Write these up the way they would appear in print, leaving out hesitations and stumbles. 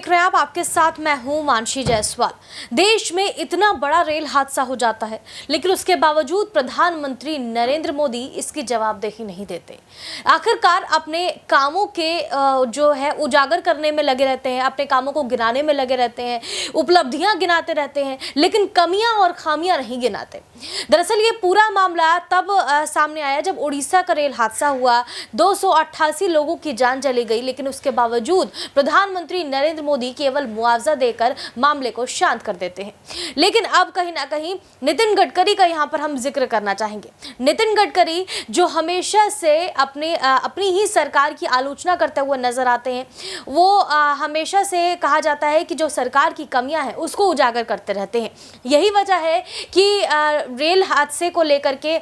देख रहे हैं आप, आपके साथ मैं हूं मानसी जायसवाल। देश में इतना बड़ा रेल हादसा हो जाता है, लेकिन उसके बावजूद प्रधानमंत्री नरेंद्र मोदी इसकी जवाबदेही नहीं देते। आखिरकार अपने कामों के जो है उजागर करने में लगे रहते हैं, अपने कामों को गिनाने में लगे रहते हैं, उपलब्धियां गिनाते रहते हैं, लेकिन कमियां और खामियां नहीं गिनाते। दरअसल ये पूरा मामला तब सामने आया जब उड़ीसा का रेल हादसा हुआ। 288 लोगों की जान चली गई, लेकिन उसके बावजूद प्रधानमंत्री नरेंद्र मोदी केवल मुआवजा देकर मामले को शांत कर देते हैं। लेकिन अब कहीं ना कहीं नितिन गडकरी का यहाँ पर हम जिक्र करना चाहेंगे। नितिन गडकरी जो हमेशा से अपनी ही सरकार की आलोचना करते हुए नजर आते हैं, वो हमेशा से कहा जाता है कि जो सरकार की कमियां हैं उसको उजागर करते रहते हैं। यही वजह है कि रेल हादसे को लेकर के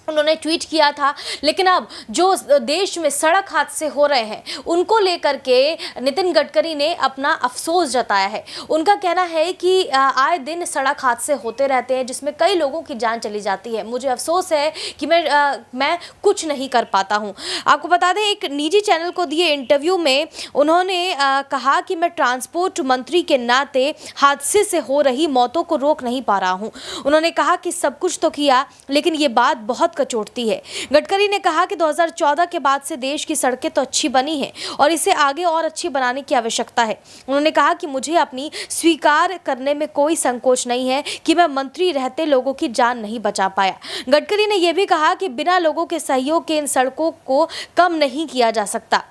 उन्होंने ट्वीट किया था। लेकिन अब जो देश में सड़क हादसे हो रहे हैं उनको लेकर के नितिन गडकरी ने अपना अफसोस जताया है। उनका कहना है कि आए दिन सड़क हादसे होते रहते हैं जिसमें कई लोगों की जान चली जाती है। मुझे अफसोस है कि मैं कुछ नहीं कर पाता हूं। आपको बता दें, एक निजी चैनल को दिए इंटरव्यू में उन्होंने कहा कि मैं ट्रांसपोर्ट मंत्री के नाते हादसे से हो रही मौतों को रोक नहीं पा रहा हूं। उन्होंने कहा कि सब कुछ तो किया, लेकिन ये बात बहुत कचोटती है। गडकरी ने कहा कि 2014 के बाद से देश की सड़कें तो अच्छी बनी हैं और इसे आगे और अच्छी बनाने की आवश्यकता है। उन्होंने कहा कि मुझे अपनी स्वीकार करने में कोई संकोच नहीं है कि मैं मंत्री रहते लोगों की जान नहीं बचा पाया। गडकरी ने यह भी कहा कि बिना लोगों के सहयोग के इन सड़कों को कम नहीं किया जा सकता।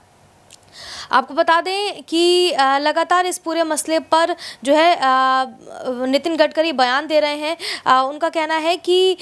आपको बता दें कि लगातार इस पूरे मसले पर जो है नितिन गडकरी बयान दे रहे हैं। उनका कहना है कि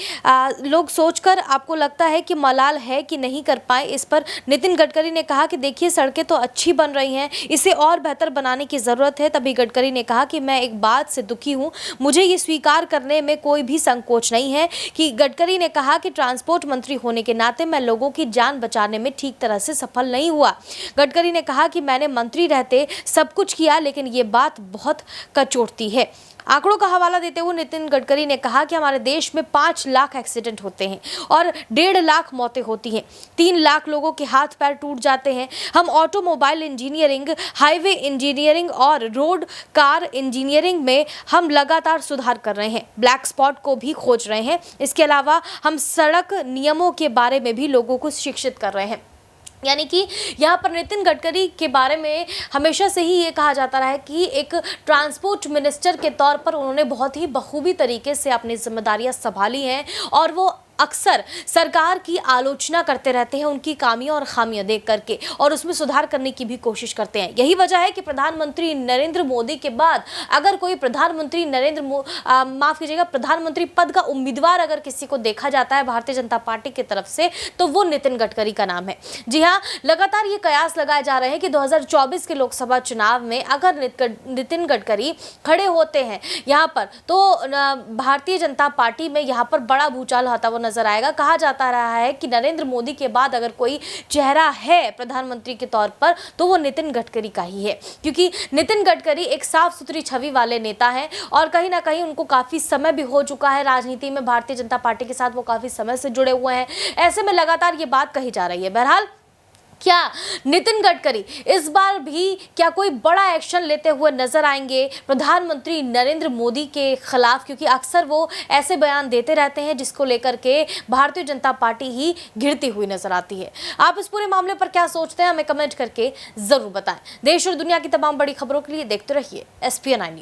लोग सोचकर आपको लगता है कि मलाल है कि नहीं कर पाए। इस पर नितिन गडकरी ने कहा कि देखिए, सड़कें तो अच्छी बन रही हैं, इसे और बेहतर बनाने की ज़रूरत है। तभी गडकरी ने कहा कि मैं एक बात से दुखी हूँ, मुझे ये स्वीकार करने में कोई भी संकोच नहीं है कि गडकरी ने कहा कि ट्रांसपोर्ट मंत्री होने के नाते मैं लोगों की जान बचाने में ठीक तरह से सफल नहीं हुआ। गडकरी ने कहा कि मैंने मंत्री रहते सब कुछ किया, लेकिन ये बात बहुत कचोटती है। आंकड़ों का हवाला देते हुए नितिन गडकरी ने कहा कि हमारे देश में 5 लाख एक्सीडेंट होते हैं और 1.5 लाख मौतें होती हैं। 3 लाख लोगों के हाथ पैर टूट जाते हैं। हम ऑटोमोबाइल इंजीनियरिंग, हाईवे इंजीनियरिंग और रोड कार इंजीनियरिंग में हम लगातार सुधार कर रहे हैं, ब्लैक स्पॉट को भी खोज रहे हैं। इसके अलावा हम सड़क नियमों के बारे में भी लोगों को शिक्षित कर रहे हैं। यानी कि यहाँ पर नितिन गडकरी के बारे में हमेशा से ही ये कहा जाता रहा है कि एक ट्रांसपोर्ट मिनिस्टर के तौर पर उन्होंने बहुत ही बखूबी तरीके से अपनी जिम्मेदारियां संभाली हैं और वो अक्सर सरकार की आलोचना करते रहते हैं, उनकी खामियां और खामियां देख करके, और उसमें सुधार करने की भी कोशिश करते हैं। यही वजह है कि प्रधानमंत्री नरेंद्र मोदी के बाद अगर कोई प्रधानमंत्री पद का उम्मीदवार अगर किसी को देखा जाता है भारतीय जनता पार्टी की तरफ से, तो वो नितिन गडकरी का नाम है। जी हाँ, लगातार ये कयास लगाए जा रहे हैं कि 2024 के लोकसभा चुनाव में अगर नितिन गडकरी खड़े होते हैं यहाँ पर, तो भारतीय जनता पार्टी में यहाँ पर बड़ा भूचाल आता हुआ नजर आएगा। कहा जाता रहा है कि नरेंद्र मोदी के बाद अगर कोई चेहरा है प्रधानमंत्री के तौर पर, तो वो नितिन गडकरी का ही है, क्योंकि नितिन गडकरी एक साफ सुथरी छवि वाले नेता हैं और कहीं ना कहीं उनको काफी समय भी हो चुका है राजनीति में। भारतीय जनता पार्टी के साथ वो काफी समय से जुड़े हुए हैं। ऐसे में लगातार ये बात कही जा रही है। बहरहाल, क्या नितिन गडकरी इस बार भी क्या कोई बड़ा एक्शन लेते हुए नजर आएंगे प्रधानमंत्री नरेंद्र मोदी के खिलाफ, क्योंकि अक्सर वो ऐसे बयान देते रहते हैं जिसको लेकर के भारतीय जनता पार्टी ही घिरती हुई नजर आती है। आप इस पूरे मामले पर क्या सोचते हैं, हमें कमेंट करके जरूर बताएं। देश और दुनिया की तमाम बड़ी खबरों के लिए देखते रहिए SPN9 न्यूज।